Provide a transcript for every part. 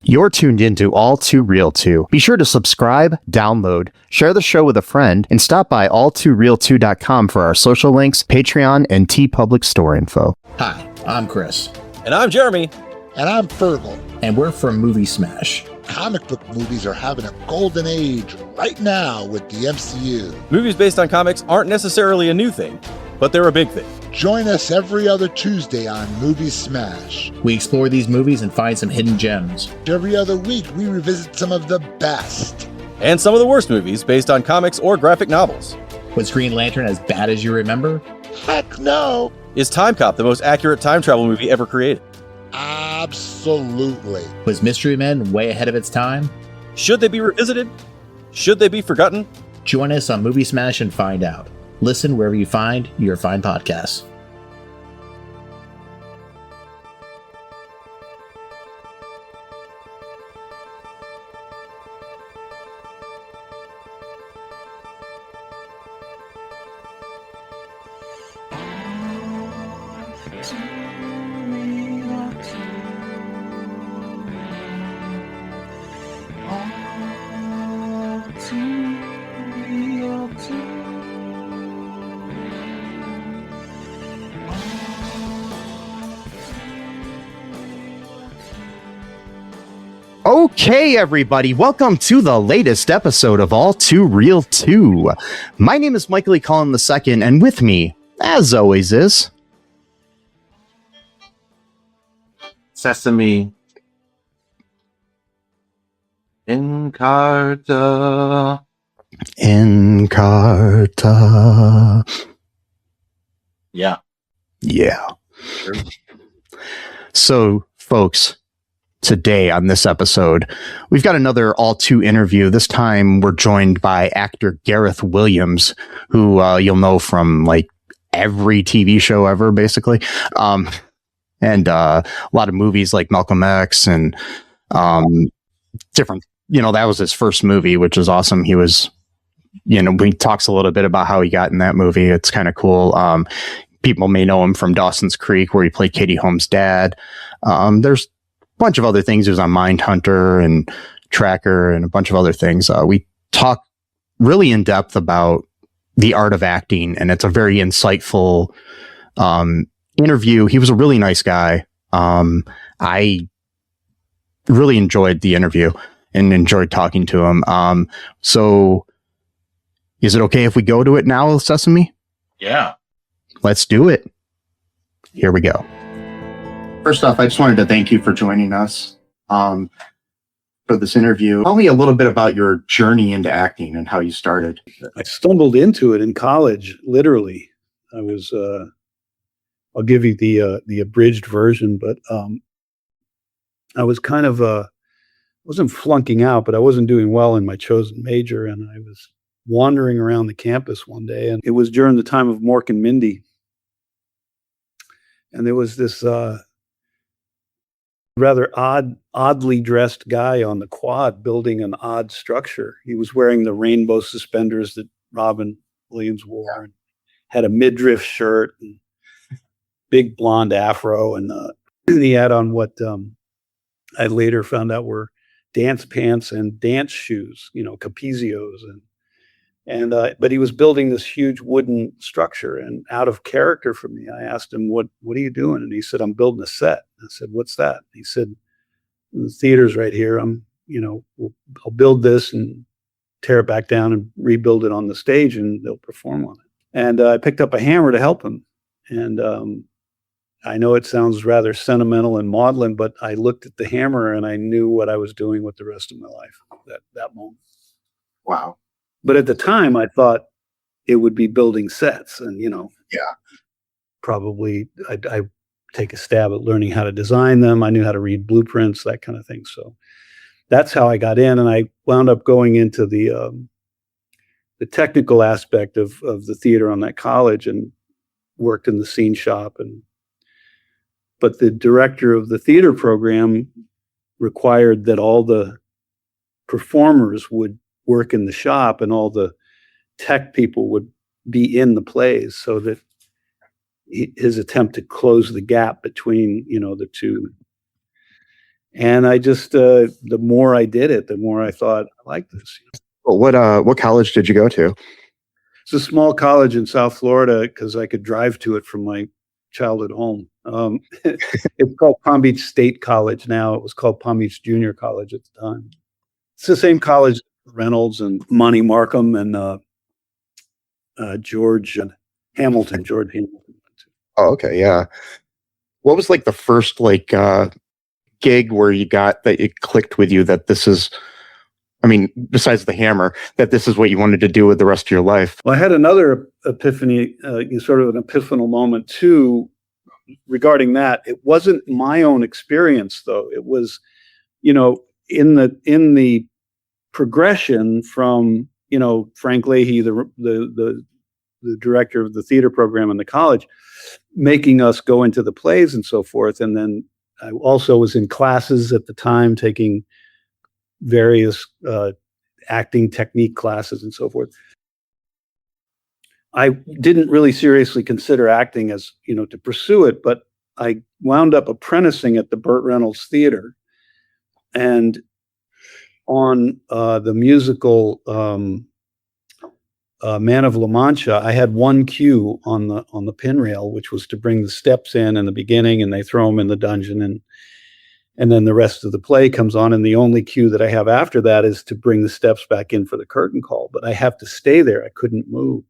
You're tuned into All2ReelToo. Be sure to subscribe, download, share the show with a friend, and stop by All2ReelToo.com for our social links, Patreon, and TeePublic store info. Hi, I'm Chris. And I'm Jeremy. And I'm Fergal. And we're from Movie Smash. Comic book movies are having a golden age right now with the MCU. Movies based on comics aren't necessarily a new thing, but they're a big thing. Join us every other Tuesday on Movie Smash. We explore these movies and find some hidden gems. Every other week, we revisit some of the best. And some of the worst movies based on comics or graphic novels. Was Green Lantern as bad as you remember? Heck no! Is Time Cop the most accurate time travel movie ever created? Absolutely. Was Mystery Men way ahead of its time? Should they be revisited? Should they be forgotten? Join us on Movie Smash and find out. Listen wherever you find your fine podcasts. Okay, everybody, welcome to the latest episode of All2ReelToo. My name is Michael E. Cullen II, and with me, as always, is... Sesame. Encarta. Yeah. Yeah. Sure. So, folks, today on this episode, we've got another All2 interview. This time we're joined by actor Gareth Williams, who you'll know from like every TV show ever, basically. And a lot of movies like Malcolm X and different, that was his first movie, which is awesome. He was, he talks a little bit about how he got in that movie. It's kind of cool. People may know him from Dawson's Creek, where he played Katie Holmes' dad. There's bunch of other things. He was on Mindhunter and Tracker and a bunch of other things. We talk really in depth about the art of acting, and it's a very insightful interview. He was a really nice guy. I really enjoyed the interview and enjoyed talking to him. So is it okay if we go to it now, Sesame? Yeah. Let's do it. Here we go. First off, I just wanted to thank you for joining us for this interview. Tell me a little bit about your journey into acting and how you started. I stumbled into it in college, literally. I was, I'll give you the abridged version, but I was kind of, wasn't flunking out, but I wasn't doing well in my chosen major. And I was wandering around the campus one day, and it was during the time of Mork and Mindy. And there was this rather oddly dressed guy on the quad building an odd structure. He was wearing the rainbow suspenders that Robin Williams wore, and had a midriff shirt and big blonde afro, and he had on what I later found out were dance pants and dance shoes, Capizios, and but he was building this huge wooden structure, and out of character for me, I asked him, what are you doing? And he said, I'm building a set. I said, what's that? He said, the theater's right here. I'll build this and tear it back down and rebuild it on the stage, and they'll perform on it. And I picked up a hammer to help him. And I know it sounds rather sentimental and maudlin, but I looked at the hammer and I knew what I was doing with the rest of my life that moment. Wow. But at the time, I thought it would be building sets, and probably I take a stab at learning how to design them. I knew how to read blueprints, that kind of thing. So that's how I got in, and I wound up going into the technical aspect of the theater on that college, and worked in the scene shop. But the director of the theater program required that all the performers would work in the shop, and all the tech people would be in the plays, so that his attempt to close the gap between, the two And I just, the more I did it, the more I thought, I like this. Well, what college did you go to? It's a small college in South Florida because I could drive to it from my childhood home. It's called Palm Beach State College now. It was called Palm Beach Junior College at the time. It's the same college Reynolds and Monty Markham and George Hamilton. Oh, okay, yeah. What was like the first gig where you got that it clicked with you that this is, I mean, besides the hammer, that this is what you wanted to do with the rest of your life? Well, I had another epiphany, sort of an epiphanal moment too, regarding that. It wasn't my own experience, though. It was, in the progression from, Frank Leahy, the director of the theater program in the college, making us go into the plays and so forth. And then I also was in classes at the time, taking various acting technique classes and so forth. I didn't really seriously consider acting as, to pursue it, but I wound up apprenticing at the Burt Reynolds Theater. And on the musical Man of La Mancha, I had one cue on the pin rail, which was to bring the steps in the beginning, and they throw them in the dungeon, and then the rest of the play comes on, and the only cue that I have after that is to bring the steps back in for the curtain call. But I have to stay there. I couldn't move.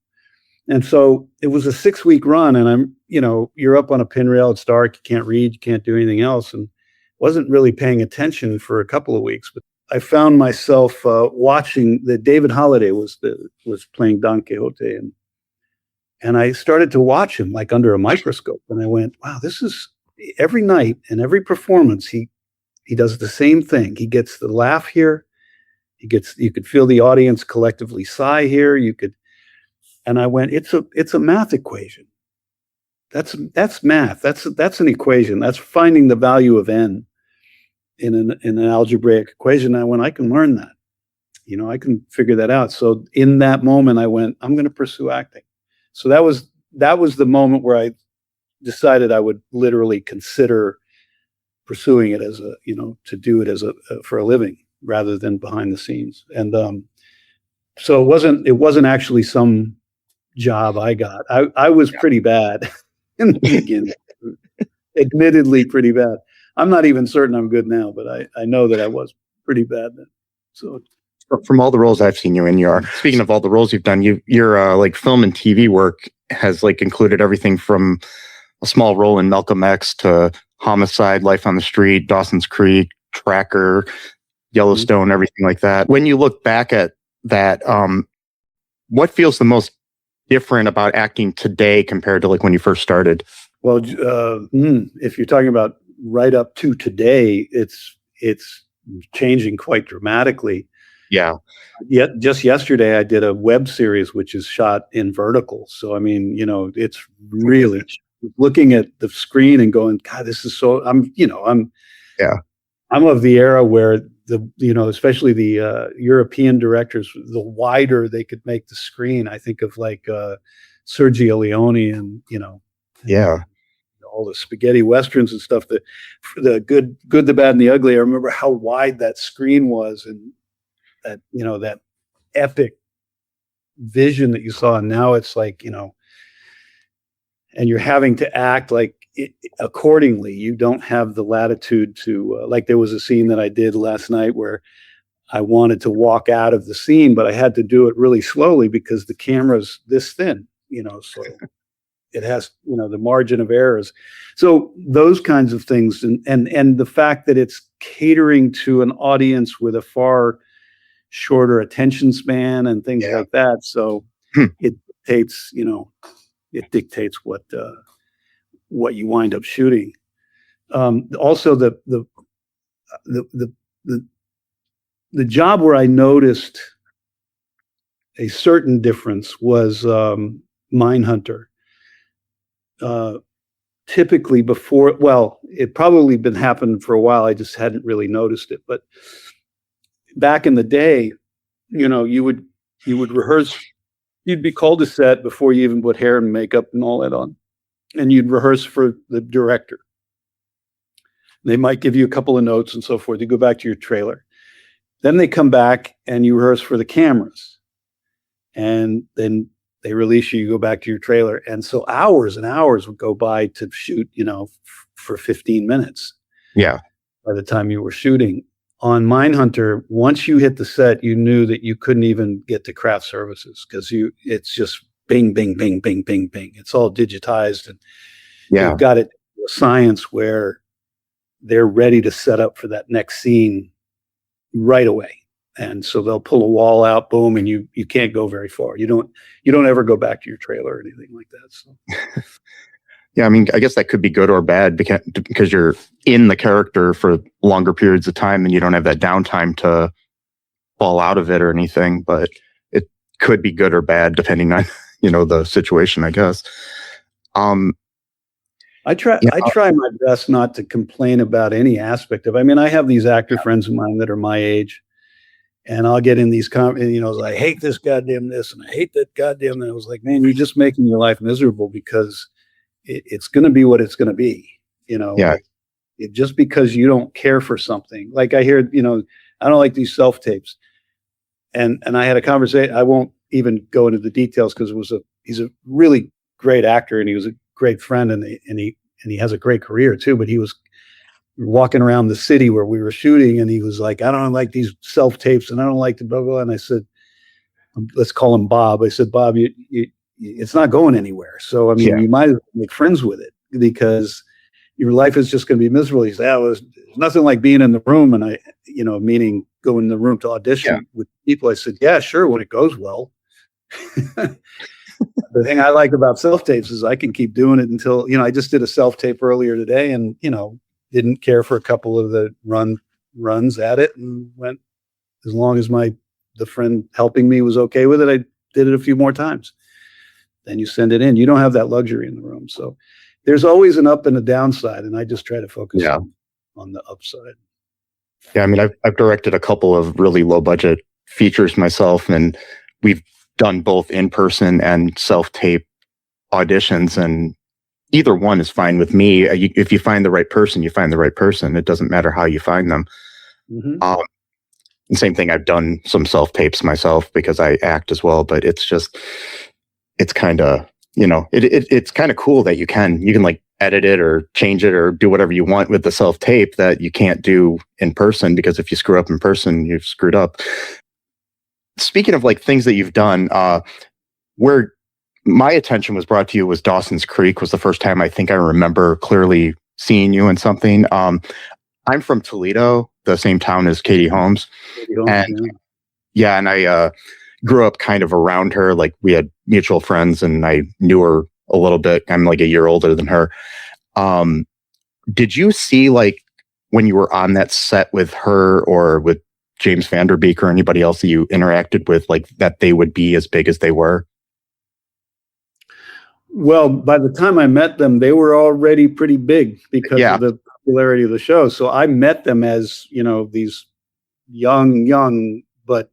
And so it was a 6-week run, and I'm, you're up on a pin rail, it's dark, you can't read, you can't do anything else, and wasn't really paying attention for a couple of weeks. But I found myself watching that David Holliday was playing Don Quixote, and I started to watch him like under a microscope, and I went, wow, this is every night and every performance he does the same thing. He gets the laugh here. You could feel the audience collectively sigh here. And I went, it's a math equation. That's math. That's an equation. That's finding the value of n in an algebraic equation. I went, I can learn that. I can figure that out. So in that moment, I went, I'm going to pursue acting. So that was the moment where I decided I would literally consider pursuing it as to do it as for a living rather than behind the scenes. And so it wasn't actually some job I got. I was pretty bad in the beginning, admittedly pretty bad. I'm not even certain I'm good now, but I know that I was pretty bad then. So from all the roles I've seen you in, speaking of all the roles you've done, your film and TV work has included everything from a small role in Malcolm X to Homicide, Life on the Street, Dawson's Creek, Tracker, Yellowstone, everything like that. When you look back at that, what feels the most different about acting today compared to when you first started? Well, if you're talking about right up to today, it's changing quite dramatically. Yeah. Just yesterday, I did a web series which is shot in vertical. So I mean, it's really looking at the screen and going, God, this is so. I'm of the era where especially the European directors, the wider they could make the screen. I think of Sergio Leone and all the spaghetti westerns and stuff. The good, the bad, and the ugly. I remember how wide that screen was, and that epic vision that you saw. And now it's and you're having to act accordingly. You don't have the latitude to there was a scene that I did last night where I wanted to walk out of the scene, but I had to do it really slowly because the camera's this thin, so it has, the margin of errors. So those kinds of things. And the fact that it's catering to an audience with a far shorter attention span and things like that. So it dictates, what you wind up shooting. Also, the job where I noticed a certain difference was Mindhunter. Typically before, it probably been happening for a while. I just hadn't really noticed it. But back in the day, you would rehearse. You'd be called to set before you even put hair and makeup and all that on. And you'd rehearse for the director. They might give you a couple of notes and so forth. You go back to your trailer. Then they come back and you rehearse for the cameras. And then they release you, you go back to your trailer. And so hours and hours would go by to shoot, for 15 minutes. Yeah. By the time you were shooting. On Mindhunter, once you hit the set, you knew that you couldn't even get to craft services because it's just bing, bing, bing, bing, bing, bing. It's all digitized, and they've got it to a science where they're ready to set up for that next scene right away. And so they'll pull a wall out, boom, and you can't go very far. You don't ever go back to your trailer or anything like that. So. Yeah, I mean, I guess that could be good or bad because you're in the character for longer periods of time and you don't have that downtime to fall out of it or anything. But it could be good or bad depending on the situation, I guess. I try my best not to complain about any aspect of it. I mean, I have these actor friends of mine that are my age, and I'll get in these I hate this goddamn this and I hate that goddamn that. I was like, man, you're just making your life miserable because it's going to be what it's going to be, Yeah. Just because you don't care for something. Like I hear, I don't like these self tapes, and I had a conversation. I won't even go into the details because he's a really great actor and he was a great friend and he has a great career too. But he was walking around the city where we were shooting and he was like, I don't like these self tapes and I don't like the blah blah. And I said, let's call him Bob. I said, Bob, it's not going anywhere. So, I mean, you might as well make friends with it because your life is just going to be miserable. He said, there's nothing like being in the room. And meaning go in the room to audition with people. I said, yeah, sure. When it goes well. The thing I like about self-tapes is I can keep doing it until, I just did a self-tape earlier today and, didn't care for a couple of the runs at it and went as long as the friend helping me was okay with it. I did it a few more times. Then you send it in. You don't have that luxury in the room. So there's always an up and a downside. And I just try to focus on the upside. Yeah. I mean, I've directed a couple of really low budget features myself, and we've done both in person and self-tape auditions, and either one is fine with me. If you find the right person, you find the right person. It doesn't matter how you find them. Mm-hmm. And same thing. I've done some self-tapes myself because I act as well, but it's kind of, it's kind of cool that you can like edit it or change it or do whatever you want with the self-tape that you can't do in person, because if you screw up in person, you've screwed up. Speaking of like things that you've done, where my attention was brought to you was Dawson's Creek was the first time I think I remember clearly seeing you in something. I'm from Toledo, the same town as Katie Holmes. And I grew up kind of around her. Like we had mutual friends and I knew her a little bit. I'm like a year older than her. Did you see like when you were on that set with her or with James Van Der Beek or anybody else that you interacted with, like that they would be as big as they were? Well, by the time I met them, they were already pretty big because of the popularity of the show. So I met them as, these young, but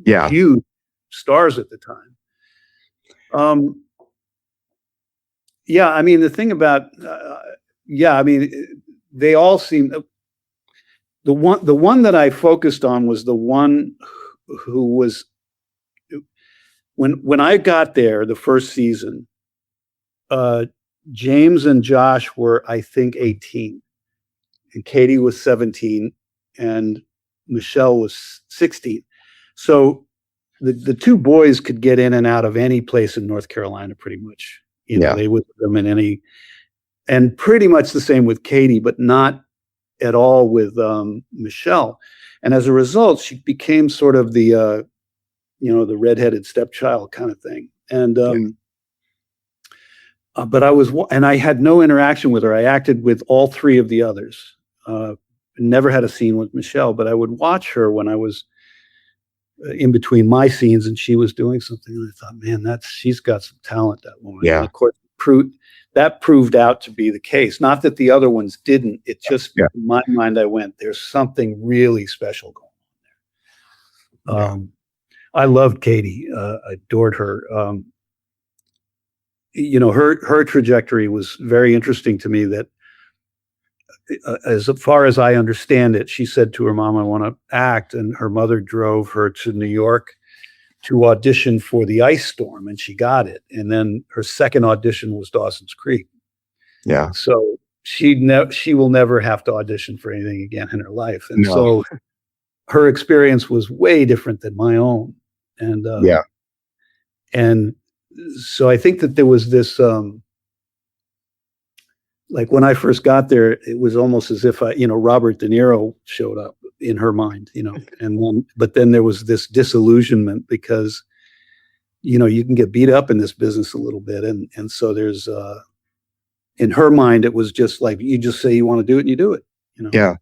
huge stars at the time. I mean, the thing about, they all seem, the one that I focused on was the one who was, when I got there, the first season, James and Josh were, I think, 18 and Katie was 17 and Michelle was 16. So the two boys could get in and out of any place in North Carolina pretty much. They would put them in any, and pretty much the same with Katie, but not at all with Michelle. And as a result, she became sort of the, the redheaded stepchild kind of thing. And, but I had no interaction with her. I acted with all three of the others. Never had a scene with Michelle, but I would watch her when I was in between my scenes and she was doing something. And I thought, man, she's got some talent, that woman. Yeah. And of course, that proved out to be the case. Not that the other ones didn't. It just, in my mind, I went, there's something really special going on there. I loved Katie. I adored her. Her trajectory was very interesting to me, that as far as I understand it, she said to her mom, I want to act. And her mother drove her to New York to audition for the Ice Storm, and she got it. And then her second audition was Dawson's Creek. Yeah. So she will never have to audition for anything again in her life. And so her experience was way different than my own. And and so I think that there was this, like when I first got there, it was almost as if Robert De Niro showed up in her mind, but then there was this disillusionment because, you can get beat up in this business a little bit. And so there's, in her mind, it was just like, you just say you want to do it and you do it, Yeah.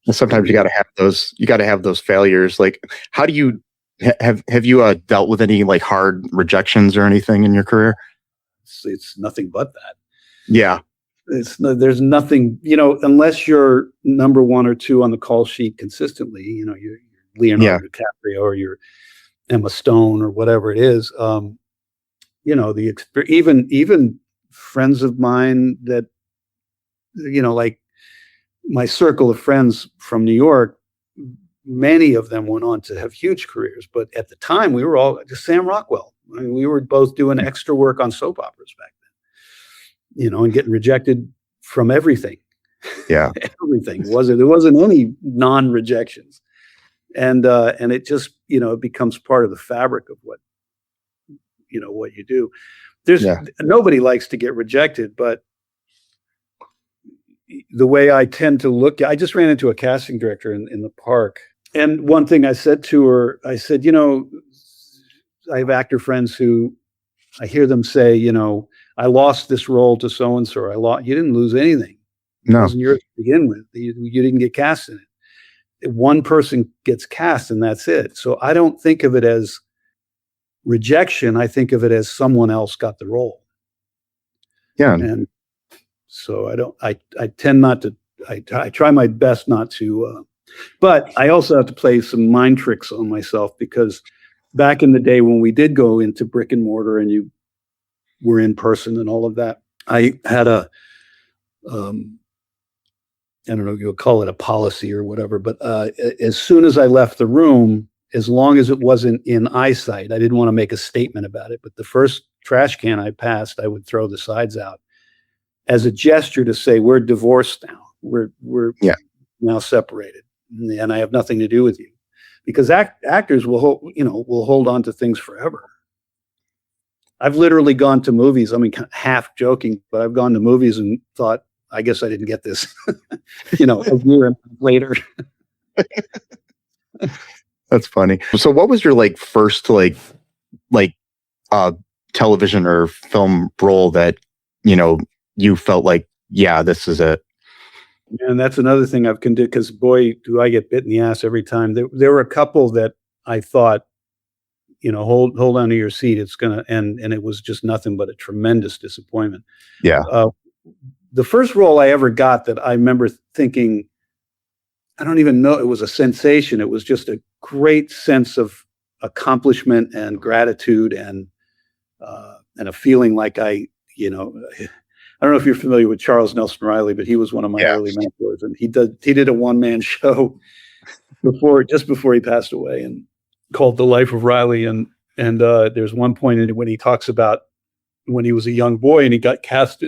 And sometimes you got to have those failures. Like, how do you have you dealt with any like hard rejections or anything in your career? It's nothing but that. Yeah. There's nothing, unless you're number 1 or 2 on the call sheet consistently, you're Leonardo DiCaprio or you're Emma Stone or whatever it is. Even friends of mine that, like my circle of friends from New York, many of them went on to have huge careers. But at the time, we were all just Sam Rockwell. I mean, we were both doing extra work on soap operas back then, and getting rejected from everything. Yeah. Everything. There wasn't any non-rejections. And it just, it becomes part of the fabric of what you do. Nobody likes to get rejected, but the way I tend to look, I just ran into a casting director in the park. And one thing I said to her, I said, I have actor friends who I hear them say, I lost this role to so-and-so. You didn't lose anything. No. It wasn't yours to begin with. You didn't get cast in it. One person gets cast and that's it. So I don't think of it as rejection. I think of it as someone else got the role. Yeah. And so I tend not to, I try my best not to, but I also have to play some mind tricks on myself because back in the day when we did go into brick and mortar and you were in person and all of that, I had I don't know if you'll call it a policy or whatever, but as soon as I left the room, as long as it wasn't in eyesight, I didn't want to make a statement about it. But the first trash can I passed, I would throw the sides out as a gesture to say, we're divorced now. We're now separated and I have nothing to do with you. Because actors will hold on to things forever. I've literally gone to movies. I mean, half joking, but I've gone to movies and thought, I guess I didn't get this. A year later. That's funny. So, what was your first television or film role that you felt like, yeah, this is it? And that's another thing I've condemned because boy, do I get bit in the ass every time. There were a couple that I thought, hold on to your seat. It's gonna and it was just nothing but a tremendous disappointment. Yeah. The first role I ever got that I remember thinking, I don't even know, it was a sensation. It was just a great sense of accomplishment and gratitude and a feeling like I don't know if you're familiar with Charles Nelson Riley, but he was one of my early mentors, and he did a one-man show just before he passed away, and called The Life of Riley. And there's one point in it when he talks about when he was a young boy and he got cast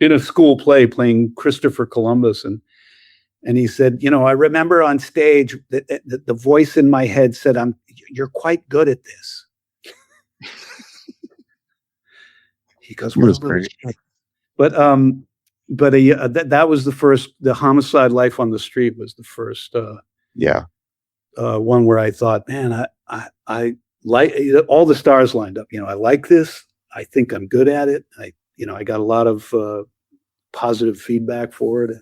in a school play playing Christopher Columbus, and he said, I remember on stage that the voice in my head said, "You're quite good at this." He goes, "What a little shit." But that was the first. The Homicide: Life on the Street was the first. One where I thought, man, I like all the stars lined up. I like this. I think I'm good at it. I got a lot of positive feedback for it.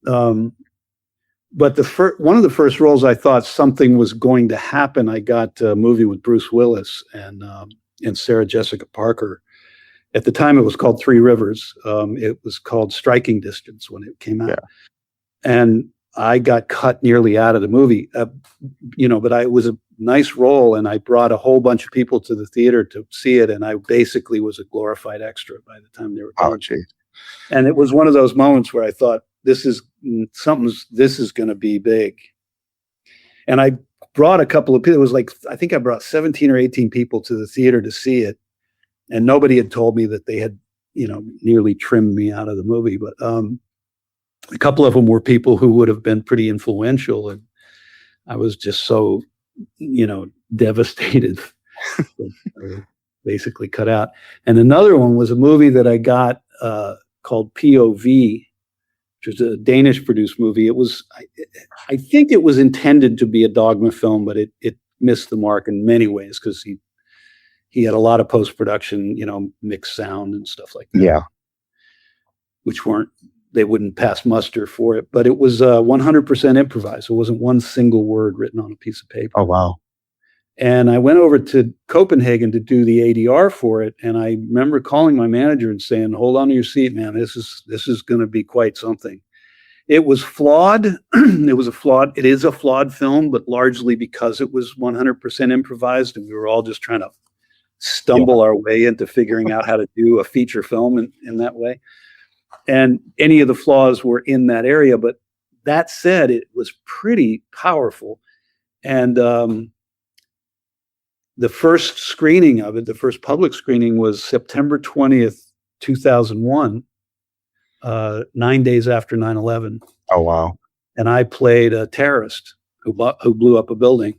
But one of the first roles I thought something was going to happen. I got a movie with Bruce Willis and Sarah Jessica Parker. At the time, it was called Three Rivers. It was called Striking Distance when it came out. And I got cut nearly out of the movie, but it was a nice role, and I brought a whole bunch of people to the theater to see it, and I basically was a glorified extra by the time they were done. And it was one of those moments where I thought, this is going to be big. And I brought a couple of people. It was like, I think I brought 17 or 18 people to the theater to see it. And nobody had told me that they had, nearly trimmed me out of the movie. But a couple of them were people who would have been pretty influential. And I was just so, devastated. Basically cut out. And another one was a movie that I got called POV, which was a Danish produced movie. It was, I think it was intended to be a Dogma film, but it missed the mark in many ways because he had a lot of post-production, mixed sound and stuff like that. Yeah. Which they wouldn't pass muster for it, but it was 100% improvised. It wasn't one single word written on a piece of paper. Oh, wow. And I went over to Copenhagen to do the ADR for it. And I remember calling my manager and saying, hold on to your seat, man. This is going to be quite something. It was flawed. It is a flawed film, but largely because it was 100% improvised and we were all just trying to stumble our way into figuring out how to do a feature film in that way. And any of the flaws were in that area. But that said, it was pretty powerful. And, the first screening of it, the first public screening, was September 20th, 2001, 9 days after 9/11. Oh, wow. And I played a terrorist who blew up a building.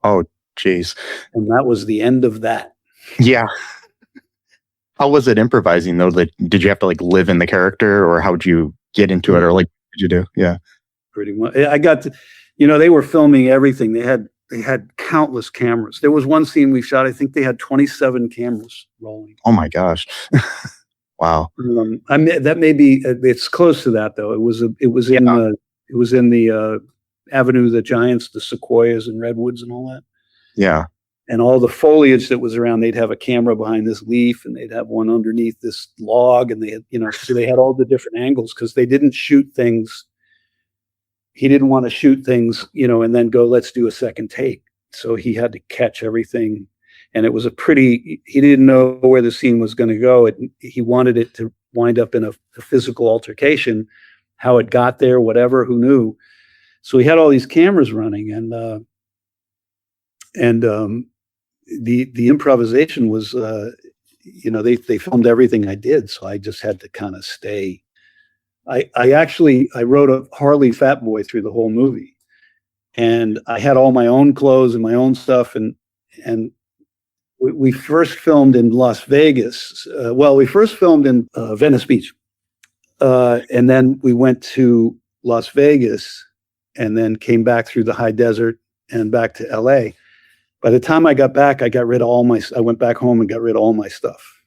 Oh, geez. And that was the end of that. Yeah. How was it improvising, though? Did you have to live in the character, or how would you get into it, or what did you do? Yeah. Pretty much. I got to, they were filming everything. They had countless cameras. There was one scene we shot. I think they had 27 cameras rolling. Oh my gosh! Wow. That may be. It's close to that though. It was in the Avenue of the Giants, the sequoias and redwoods and all that. Yeah. And all the foliage that was around, they'd have a camera behind this leaf, and they'd have one underneath this log, and they had, so they had all the different angles because they didn't shoot things. He didn't want to shoot things, and then go, let's do a second take. So he had to catch everything. And it was he didn't know where the scene was going to go. He wanted it to wind up in a physical altercation, how it got there, whatever, who knew. So he had all these cameras running, and the improvisation was, they filmed everything I did. So I just had to kind of stay. I wrote a Harley Fat Boy through the whole movie, and I had all my own clothes and my own stuff. And we first filmed in Las Vegas. We first filmed in Venice Beach, and then we went to Las Vegas, and then came back through the high desert and back to LA. By the time I got back, I got rid of I went back home and got rid of all my stuff,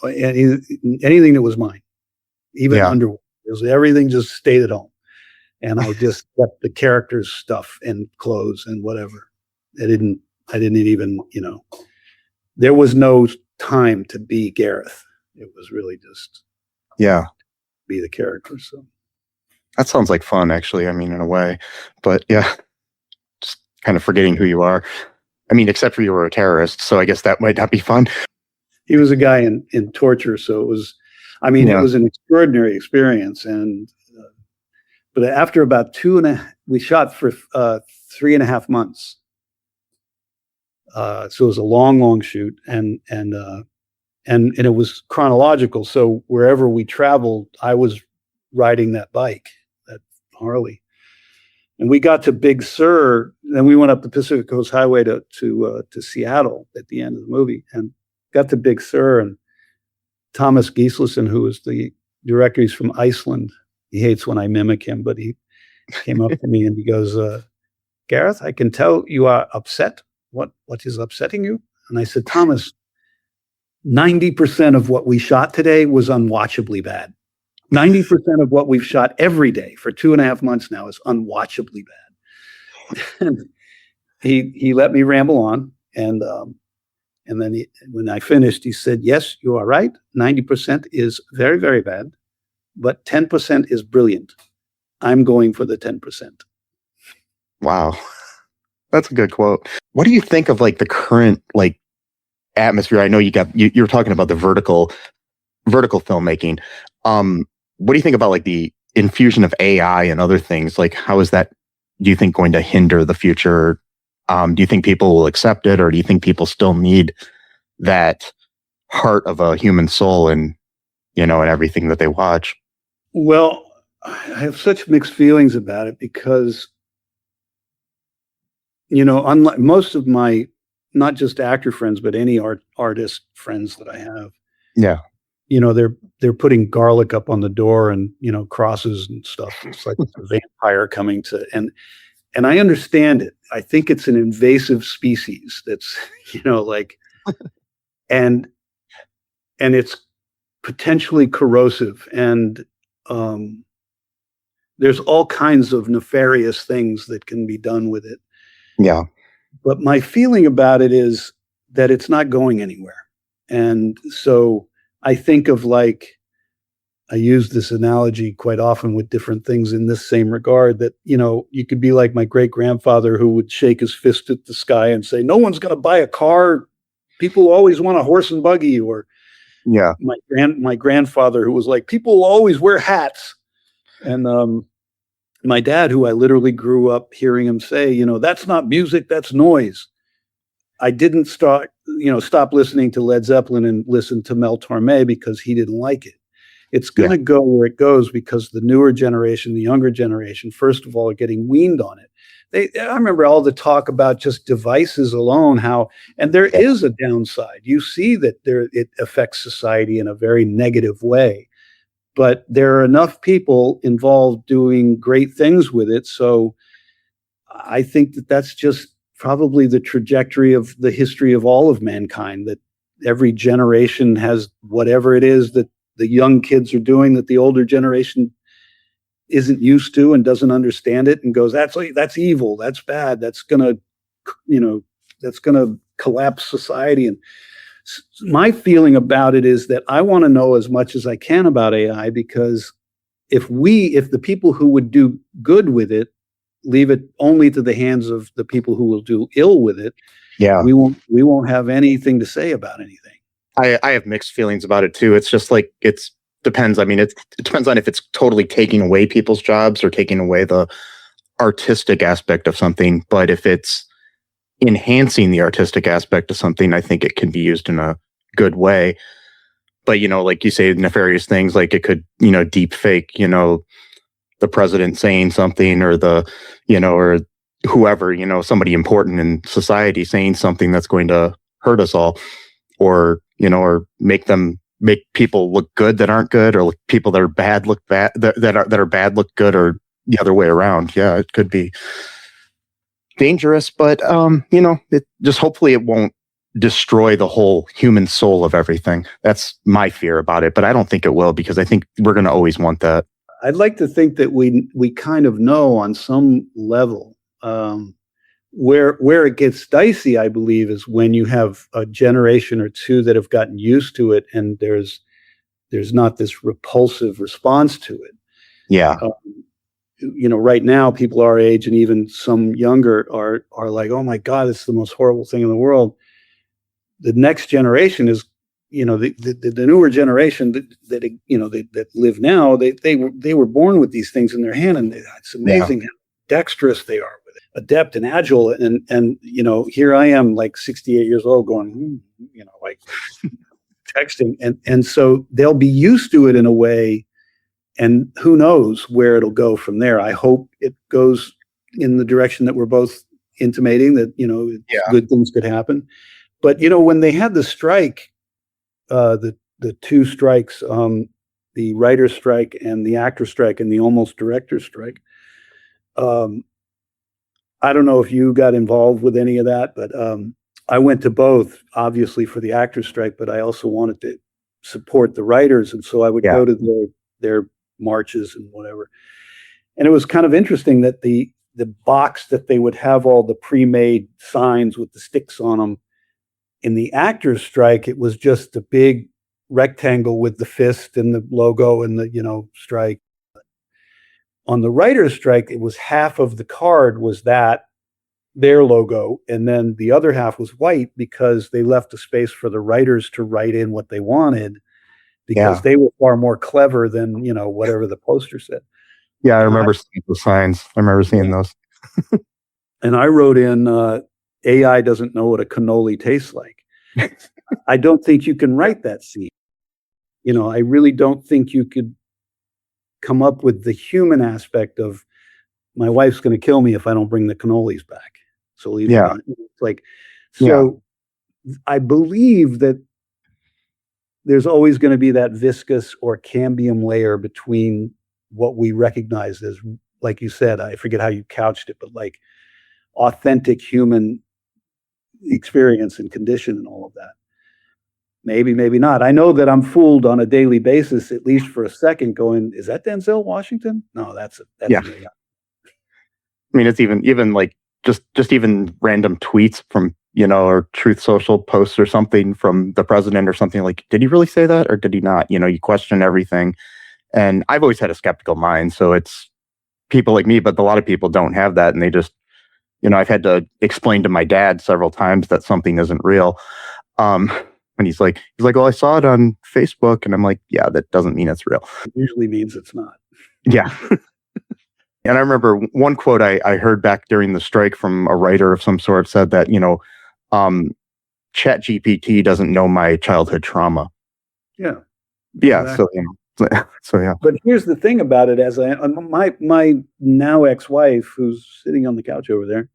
anything that was mine, even underwear. Everything just stayed at home, and I just kept the characters' stuff and clothes and whatever. I didn't even, there was no time to be Gareth. It was really just be the character. So that sounds like fun, actually. I mean, in a way, but yeah, just kind of forgetting who you are. I mean, except for you were a terrorist, so I guess that might not be fun. He was a guy in torture, so it was. It was an extraordinary experience, and but after about we shot for 3.5 months. So it was a long shoot, and it was chronological. So wherever we traveled, I was riding that bike, that Harley, and we got to Big Sur. Then we went up the Pacific Coast Highway to Seattle at the end of the movie, and got to Big Sur, and Thomas Gislason, who is the director, he's from Iceland. He hates when I mimic him, but he came up to me and he goes, Gareth, I can tell you are upset. What is upsetting you? And I said, Thomas, 90% of what we shot today was unwatchably bad. 90% of what we've shot every day for 2.5 months now is unwatchably bad. And he let me ramble on, and then when I finished, he said, yes, you are right. 90% is very, very bad, but 10% is brilliant. I'm going for the 10%. Wow. That's a good quote. What do you think of the current atmosphere? I know you were talking about the vertical filmmaking. What do you think about the infusion of AI and other things, like how is that, do you think, going to hinder the future? Do you think people will accept it, or do you think people still need that heart of a human soul and, and everything that they watch? Well, I have such mixed feelings about it because, unlike most of my, not just actor friends, but any artist friends that I have, Yeah. They're putting garlic up on the door and, crosses and stuff. It's like a vampire coming to, and I understand it. I think it's an invasive species that's, and it's potentially corrosive, and there's all kinds of nefarious things that can be done with it. Yeah. But my feeling about it is that it's not going anywhere. And so I think of, like, I use this analogy quite often with different things in this same regard, that, you could be like my great grandfather, who would shake his fist at the sky and say, no one's going to buy a car. People always want a horse and buggy. Or Yeah. my grandfather, who was like, people will always wear hats. And my dad, who I literally grew up hearing him say, that's not music, that's noise. I didn't stop listening to Led Zeppelin and listen to Mel Torme because he didn't like it. It's going to go where it goes because the newer generation, the younger generation, first of all, are getting weaned on it. I remember all the talk about just devices alone, and there is a downside. You see that it affects society in a very negative way, but there are enough people involved doing great things with it. So I think that that's just probably the trajectory of the history of all of mankind, that every generation has whatever it is that the young kids are doing that the older generation isn't used to and doesn't understand it, and goes, that's evil, that's bad, that's gonna collapse society. And my feeling about it is that I want to know as much as I can about AI, because if the people who would do good with it leave it only to the hands of the people who will do ill with it, we won't have anything to say about anything. I have mixed feelings about it too. It's just like, it depends. I mean, it depends on if it's totally taking away people's jobs or taking away the artistic aspect of something. But if it's enhancing the artistic aspect of something, I think it can be used in a good way. But, like you say, nefarious things, like it could, deep fake, the president saying something, or or whoever, somebody important in society saying something that's going to hurt us all, or make people look good that aren't good, or people that are bad look bad, that are bad look good, or the other way around. Yeah, it could be dangerous, but it just, hopefully it won't destroy the whole human soul of everything. That's my fear about it, but I don't think it will, because I think we're going to always want that. I'd like to think that we kind of know on some level. Where it gets dicey, I believe, is when you have a generation or two that have gotten used to it, and there's not this repulsive response to it. Yeah. Right now, people our age and even some younger are like, oh my God, it's the most horrible thing in the world. The next generation is, the newer generation that live now, they were born with these things in their hand, and it's amazing how dexterous they are with it, adept and agile. And here I am, like 68 years old, going, like texting, and so they'll be used to it in a way, and who knows where it'll go from there. I hope it goes in the direction that we're both intimating, that good things could happen. But when they had the strike, the two strikes, the writer's strike and the actor strike and the almost director strike, I don't know if you got involved with any of that, but I went to both, obviously for the actor strike, but I also wanted to support the writers, and so I would go to their marches and whatever. And it was kind of interesting that the box that they would have all the pre-made signs with the sticks on them, in the actors strike, it was just a big rectangle with the fist and the logo and the strike. On the writer's strike, it was half of the card was their logo, and then the other half was white, because they left a space for the writers to write in what they wanted, because they were far more clever than whatever the poster said. Yeah, I remember seeing those signs. I remember seeing those. And I wrote in, AI doesn't know what a cannoli tastes like. I don't think you can write that scene. I really don't think you could come up with the human aspect of my wife's going to kill me if I don't bring the cannolis back. So leave it on. It's like, so I believe that there's always going to be that viscous or cambium layer between what we recognize as, like you said, I forget how you couched it, but like authentic human experience and condition and all of that. Maybe, maybe not. I know that I'm fooled on a daily basis, at least for a second, going, is that Denzel Washington? No, that's Yeah. me. I mean, it's even like just even random tweets from, or Truth Social posts or something from the president or something like, did he really say that or did he not? You question everything. And I've always had a skeptical mind. So it's people like me, but a lot of people don't have that. And they just, I've had to explain to my dad several times that something isn't real. And he's like, well, I saw it on Facebook. And I'm like, yeah, that doesn't mean it's real. It usually means it's not. Yeah. And I remember one quote I heard back during the strike from a writer of some sort said that, Chat GPT doesn't know my childhood trauma. Yeah. Yeah. Exactly. So yeah. But here's the thing about it, as my now ex-wife, who's sitting on the couch over there,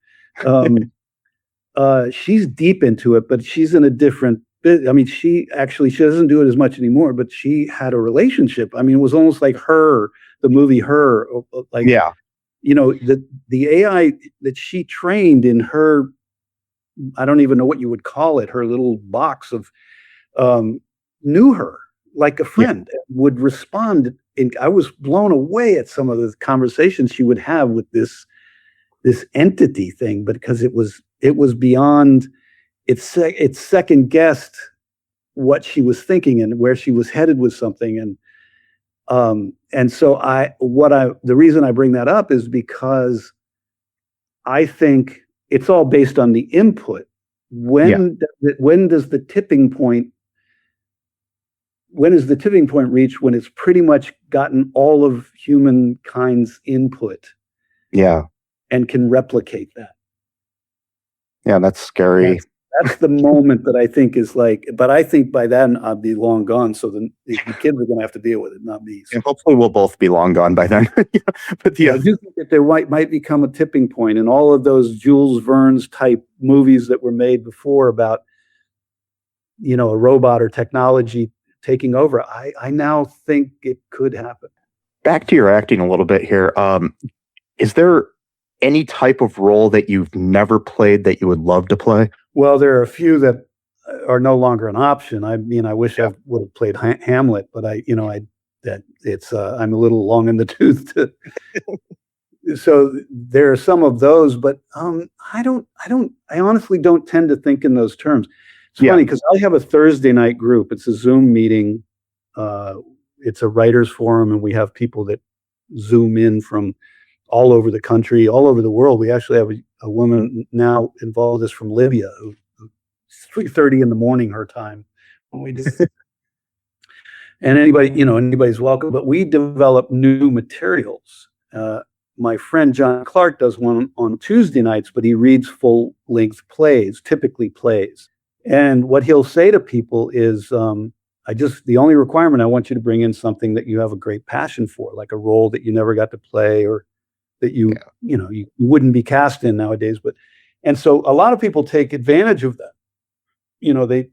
she's deep into it, but she's in a different bit. I mean, she doesn't do it as much anymore, but she had a relationship. I mean, it was almost like the movie Her, like, yeah. The AI that she trained in her, I don't even know what you would call it, her little box of, knew her like a friend, would respond. I was blown away at some of the conversations she would have with this entity thing, but because it was beyond, it second guessed what she was thinking and where she was headed with something. And so the reason I bring that up is because I think it's all based on the input. When does the tipping point reach when it's pretty much gotten all of humankind's input? Yeah. And can replicate that. Yeah, that's scary. That's the moment that I think is like, but I think by then I'll be long gone. So the kids are going to have to deal with it, not me. So. And hopefully we'll both be long gone by then. But I do think that there might become a tipping point, and all of those Jules Verne's type movies that were made before about, a robot or technology taking over. I now think it could happen. Back to your acting a little bit here. Is there any type of role that you've never played that you would love to play? Well, there are a few that are no longer an option. I mean, I wish I would have played Hamlet, but I'm a little long in the tooth. So there are some of those, but I honestly don't tend to think in those terms. It's funny because I have a Thursday night group. It's a Zoom meeting. It's a writers forum, and we have people that Zoom in from all over the country, all over the world. We actually have a woman now involved with us from Libya, who 3:30 in the morning her time when we do. And anybody's welcome. But we develop new materials. My friend John Clark does one on Tuesday nights, but he reads full-length plays, typically plays. And what he'll say to people is, the only requirement, I want you to bring in something that you have a great passion for, like a role that you never got to play or that you wouldn't be cast in nowadays. And so a lot of people take advantage of that.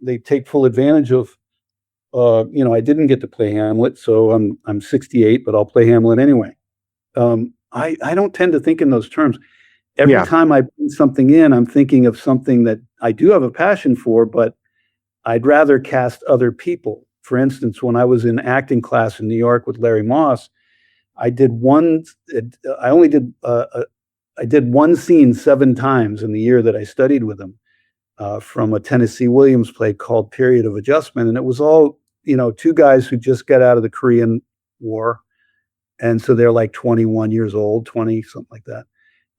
They take full advantage of, I didn't get to play Hamlet, so I'm 68, but I'll play Hamlet anyway. I don't tend to think in those terms. Every time I bring something in, I'm thinking of something that I do have a passion for, but I'd rather cast other people. For instance, when I was in acting class in New York with Larry Moss, I did one scene 7 times in the year that I studied with him, from a Tennessee Williams play called Period of Adjustment. And it was all, 2 guys who just got out of the Korean War. And so they're like 21 years old, 20, something like that.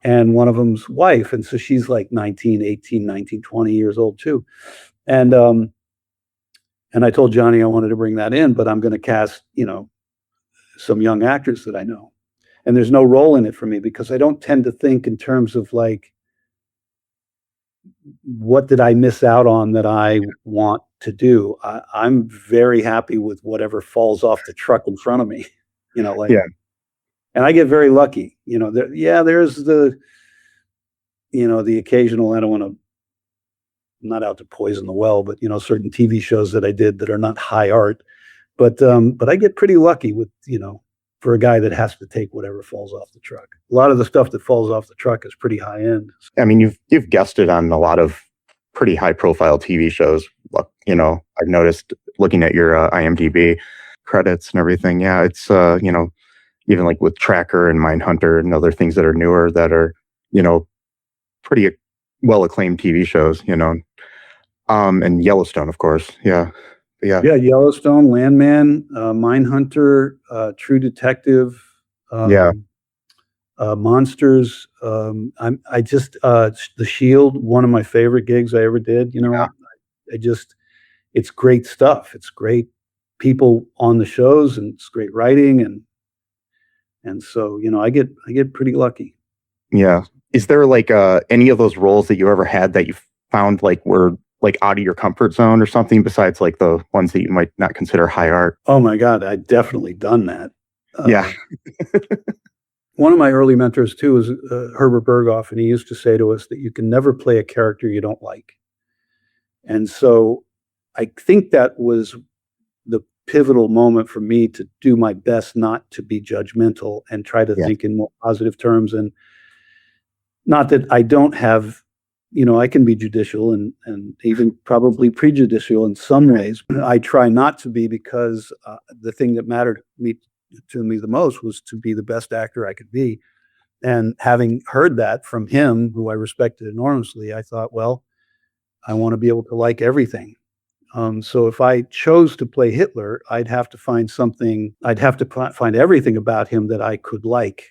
And one of them's wife. And so she's like 19, 18, 19, 20 years old too. And I told Johnny I wanted to bring that in, but I'm going to cast, some young actors that I know. and there's no role in it for me because I don't tend to think in terms of like, what did I miss out on that I want to do? I'm very happy with whatever falls off the truck in front of me, like, Yeah. and I get very lucky, there's the, the occasional, I don't want to, I'm not out to poison the well, but certain TV shows that I did that are not high art, but I get pretty lucky with, for a guy that has to take whatever falls off the truck. A lot of the stuff that falls off the truck is pretty high end. I mean, you've guested on a lot of pretty high profile TV shows. I've noticed looking at your IMDb credits and everything. Yeah, it's even like with Tracker and Mindhunter and other things that are newer that are pretty well acclaimed TV shows. And Yellowstone, of course. Yeah. Yellowstone, Landman, Mindhunter, True Detective, Monsters. The Shield, one of my favorite gigs I ever did. It's great stuff. It's great people on the shows, and it's great writing, and so I get pretty lucky. Yeah. Is there like any of those roles that you ever had that you found like were like out of your comfort zone or something, besides like the ones that you might not consider high art? Oh my God, I've definitely done that. Yeah. One of my early mentors too was Herbert Berghoff, and he used to say to us that you can never play a character you don't like. And so I think that was the pivotal moment for me to do my best not to be judgmental and try to think in more positive terms. And not that I don't have, I can be judicial and even probably prejudicial in some ways. I try not to be, because the thing that mattered to me the most was to be the best actor I could be. And having heard that from him, who I respected enormously, I thought, well, I want to be able to like everything. So if I chose to play Hitler, I'd have to find find everything about him that I could like.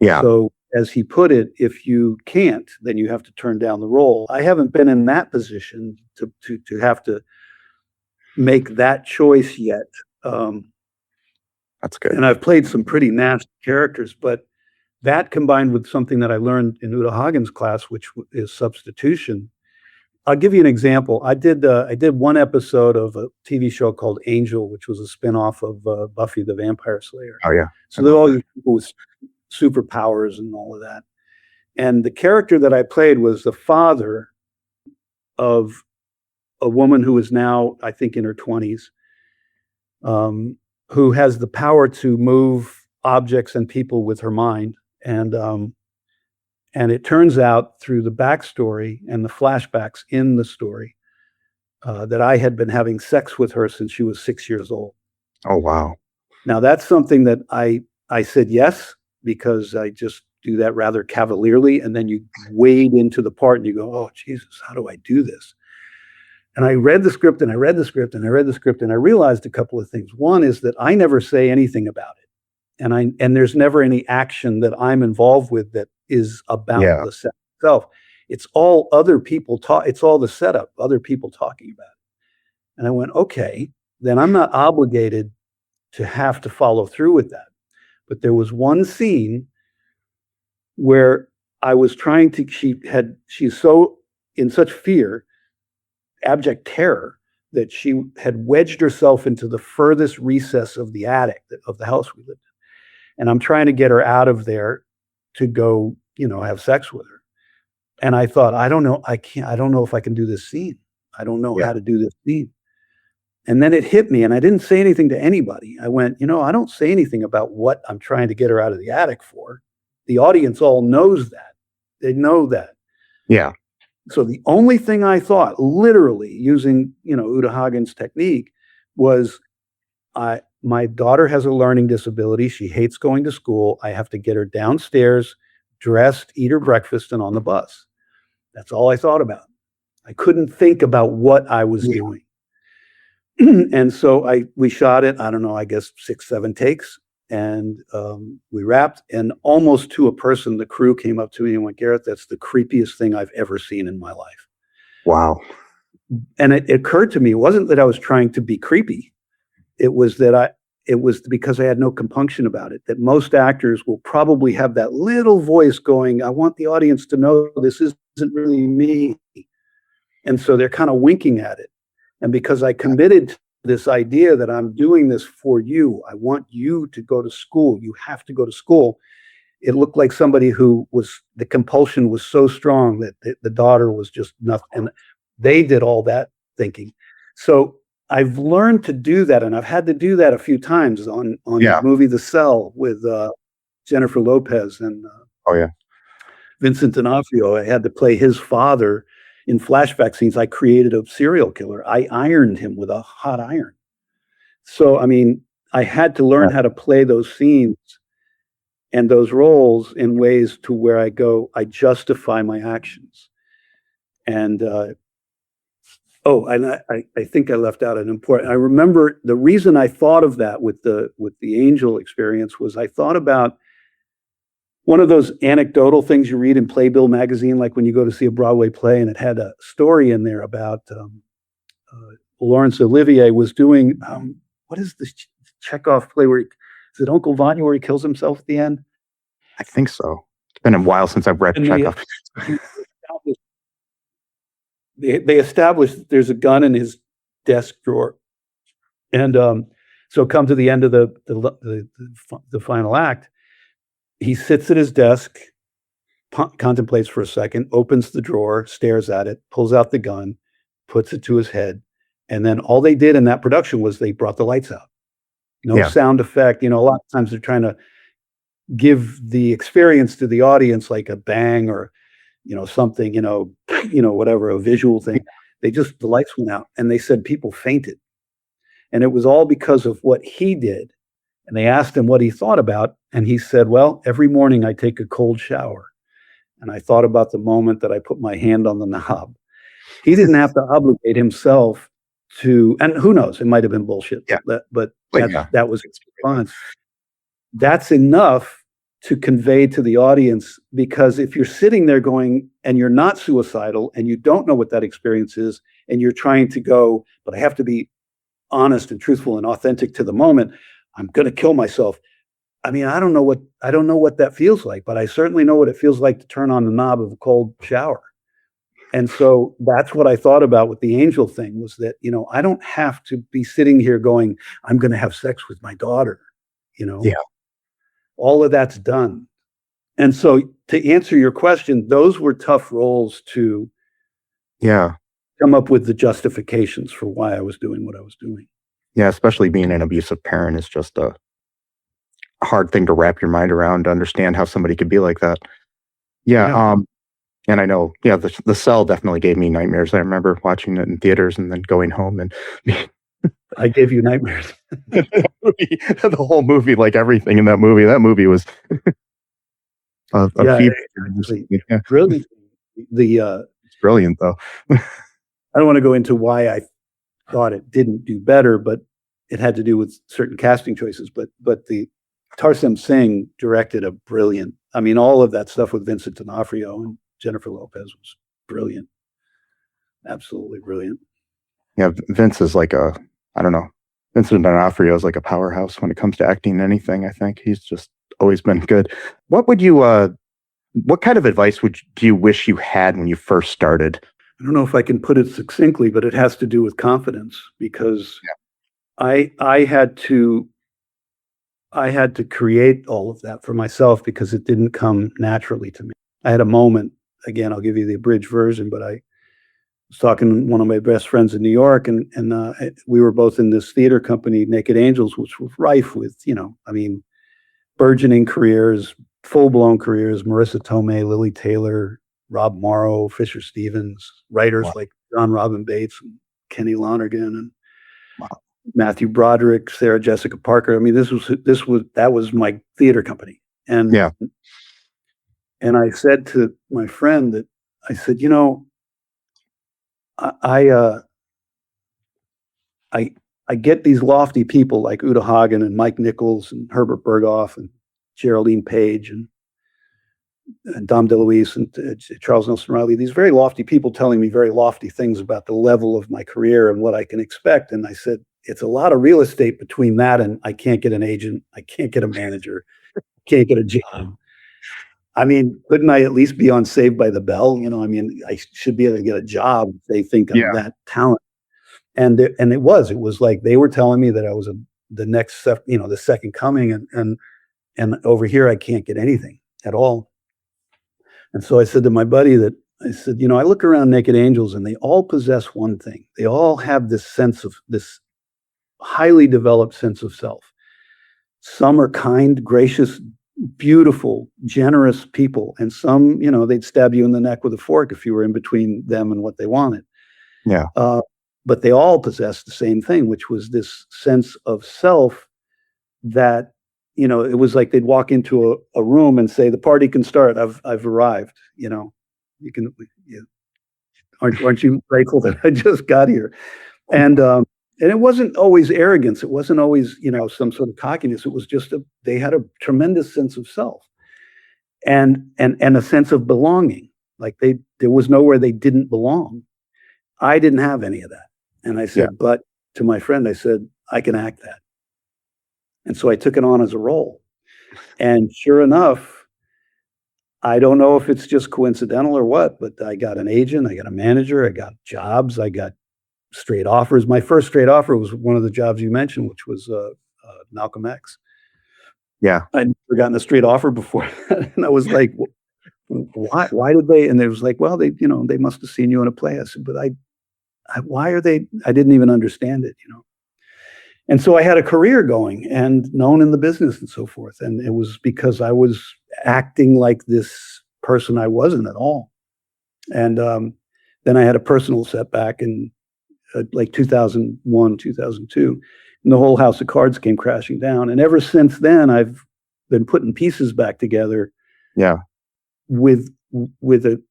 Yeah. So as he put it, if you can't, then you have to turn down the role. I haven't been in that position to have to make that choice yet. That's good. And I've played some pretty nasty characters, but that combined with something that I learned in Uta Hagen's class, which is substitution. I'll give you an example. I did one episode of a TV show called Angel, which was a spinoff of Buffy the Vampire Slayer. Oh yeah. So there are all these people with superpowers and all of that. And the character that I played was the father of a woman who is now, I think, in her 20s, who has the power to move objects and people with her mind. And it turns out through the backstory and the flashbacks in the story that I had been having sex with her since she was 6 years old. Oh, wow. Now, that's something that I said yes, because I just do that rather cavalierly. And then you wade into the part and you go, oh, Jesus, how do I do this? And I read the script and I read the script and I read the script, and I realized a couple of things. One is that I never say anything about it. And there's never any action that I'm involved with that is about the set itself. It's all other people it's all the setup, other people talking about it. And I went, okay, then I'm not obligated to have to follow through with that. But there was one scene where I was trying to, she's so in such fear, abject terror, that she had wedged herself into the furthest recess of the attic of the house we lived in. And I'm trying to get her out of there to go, have sex with her. And I thought, I don't know if I can do this scene. I don't know how to do this scene. And then it hit me, and I didn't say anything to anybody. I went, I don't say anything about what I'm trying to get her out of the attic for. The audience all knows that. They know that. Yeah. So the only thing I thought, literally using, Uta Hagen's technique, was my daughter has a learning disability. She hates going to school. I have to get her downstairs, dressed, eat her breakfast, and on the bus. That's all I thought about. I couldn't think about what I was doing. And so we shot it, I don't know, I guess 6, 7 takes. And we wrapped, and almost to a person, the crew came up to me and went, Gareth, that's the creepiest thing I've ever seen in my life. Wow. And it occurred to me, it wasn't that I was trying to be creepy. It was that it was because I had no compunction about it, that most actors will probably have that little voice going, I want the audience to know this isn't really me. And so they're kind of winking at it. And because I committed to this idea that I'm doing this for you, I want you to go to school. You have to go to school. It looked like somebody who the compulsion was so strong that the daughter was just nothing. And they did all that thinking. So I've learned to do that, and I've had to do that a few times on the movie The Cell with Jennifer Lopez and Vincent D'Onofrio. I had to play his father in flashback scenes. I created a serial killer. I ironed him with a hot iron. So, I mean, I had to learn how to play those scenes and those roles in ways to where I justify my actions. And I think I left out an important. I remember the reason I thought of that with the angel experience was I thought about one of those anecdotal things you read in Playbill magazine, like when you go to see a Broadway play, and it had a story in there about Laurence Olivier was doing what is this Chekhov play where is it Uncle Vanya where he kills himself at the end? I think so. It's been a while since I've read Chekhov. They established there's a gun in his desk drawer, and so come to the end of the final act. He sits at his desk, contemplates for a second, opens the drawer, stares at it, pulls out the gun, puts it to his head, and then all they did in that production was they brought the lights out. No sound effect. A lot of times they're trying to give the experience to the audience like a bang or something, whatever, a visual thing. The lights went out, and they said people fainted. And it was all because of what he did. And they asked him what he thought about, and he said, well, every morning I take a cold shower. And I thought about the moment that I put my hand on the knob. He didn't have to obligate himself to, and who knows, it might have been bullshit. But that was his response. That's enough to convey to the audience, because if you're sitting there going and you're not suicidal and you don't know what that experience is, and you're trying to go, but I have to be honest and truthful and authentic to the moment, I'm going to kill myself. I mean, I don't know what that feels like, but I certainly know what it feels like to turn on the knob of a cold shower. And so that's what I thought about with the angel thing, was that, I don't have to be sitting here going, I'm going to have sex with my daughter, all of that's done. And so to answer your question, those were tough roles to come up with the justifications for why I was doing what I was doing. Yeah, especially being an abusive parent is just a hard thing to wrap your mind around, to understand how somebody could be like that. And I know, the Cell definitely gave me nightmares. I remember watching it in theaters and then going home and I gave you nightmares. The whole movie, like everything in that movie was a fever. Brilliant. It's brilliant, though. I don't want to go into why I thought it didn't do better, but it had to do with certain casting choices. But the Tarsem Singh directed a brilliant. I mean, all of that stuff with Vincent D'Onofrio and Jennifer Lopez was brilliant. Absolutely brilliant. Yeah, Vince is like Vincent D'Onofrio is like a powerhouse when it comes to acting anything. I think he's just always been good. What kind of advice do you wish you had when you first started? I don't know if I can put it succinctly, but it has to do with confidence, because I had to create all of that for myself, because it didn't come naturally to me. I had a moment, again, I'll give you the abridged version, but I was talking to one of my best friends in New York, and we were both in this theater company, Naked Angels, which was rife with, burgeoning careers, full-blown careers, Marissa Tomei, Lily Taylor, Rob Morrow, Fisher Stevens, writers like John Robin Bates and Kenny Lonergan and Matthew Broderick, Sarah Jessica Parker. I mean, that was my theater company. And and I said to my friend that I said, I get these lofty people like Uta Hagen and Mike Nichols and Herbert Berghoff and Geraldine Page and Dom DeLuise and Charles Nelson Riley, these very lofty people telling me very lofty things about the level of my career and what I can expect. And I said, it's a lot of real estate between that and I can't get an agent, I can't get a manager, can't get a job. I mean, couldn't I at least be on Saved by the Bell? You know, I mean, I should be able to get a job if they think I'm that talent. And it was like they were telling me that I was the next, the second coming, and over here I can't get anything at all. And so I said to my buddy I said, I look around Naked Angels and they all possess one thing. They all have this highly developed sense of self. Some are kind, gracious, beautiful, generous people. And some, they'd stab you in the neck with a fork if you were in between them and what they wanted. Yeah. But they all possessed the same thing, which was this sense of self that, it was like they'd walk into a room and say, the party can start. I've arrived. You can, aren't you grateful that I just got here? And it wasn't always arrogance. It wasn't always, some sort of cockiness. It was just they had a tremendous sense of self and a sense of belonging. Like there was nowhere they didn't belong. I didn't have any of that. And I said, but to my friend, I said, I can act that. And so I took it on as a role. And sure enough, I don't know if it's just coincidental or what, but I got an agent, I got a manager, I got jobs, I got straight offers. My first straight offer was one of the jobs you mentioned, which was Malcolm X. Yeah. I'd never gotten a straight offer before. And I was like, why did they? And they was like, well, they must have seen you in a play. I said, but why are they? I didn't even understand it, And so I had a career going and known in the business and so forth. And it was because I was acting like this person I wasn't at all. And then I had a personal setback in like 2001, 2002, and the whole house of cards came crashing down. And ever since then, I've been putting pieces back together. Yeah. With a